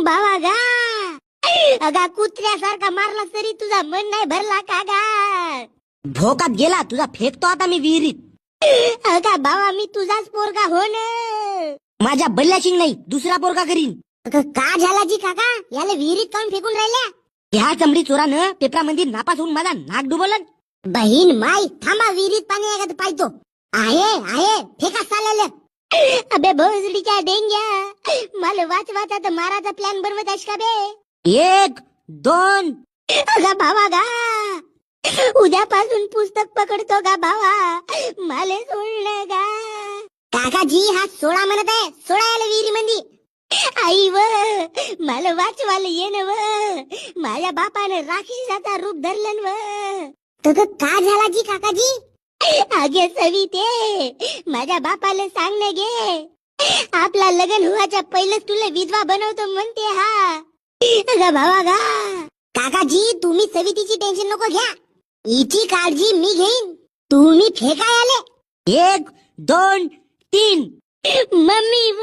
बाबा गा अगा कुत्र्यासारखा मारला तरी तुझा मन नाही भरला का गा? भोकात गेला तुझा फेकतो आता मी विहिरीत. अगा बाबा मी तुझाच पोरगा हो ना. माझ्या बल्ल्याशिंग नाही दुसरा पोरगा करीन. का झाला जी काका याला विहिरीत काऊन फेकून राहिल्या? ह्या चमडी चोरानं पेपरामध्ये नापास होऊन माझा नाक डुबवलं. बहीण माई थांबा विहिरीत पाणी आहे का पाहतो. आहे फेका चाललं. अबे भोसडीच्या डेंग्या मला वाचवाचा तर माराचा प्लॅन बनवत आहेस का बे? 1 2 अगा भावा गा उद्यापासून पुस्तक पकडतो गा भावा मला सोडलं गा. काकाजी हा सोळा म्हणत आहे सोळा याला विहिरी मंदी. आई व मला वाचवायला येन व माझ्या बापानं राक्षसाचा रूप धरलं व. तर का झाला जी काकाजी? आगे सविते माझ्या बापाला सांग न गे आपला लग्न व्हायच्या पहिलेच तुला विधवा बनवतो म्हणते हा. अगं भावा गा काकाजी तुम्ही सवितीची टेन्शन नको घ्या. हिची काळजी मी घेईन. तुम्ही फेकाय आले. 1 2 3 मम्मी व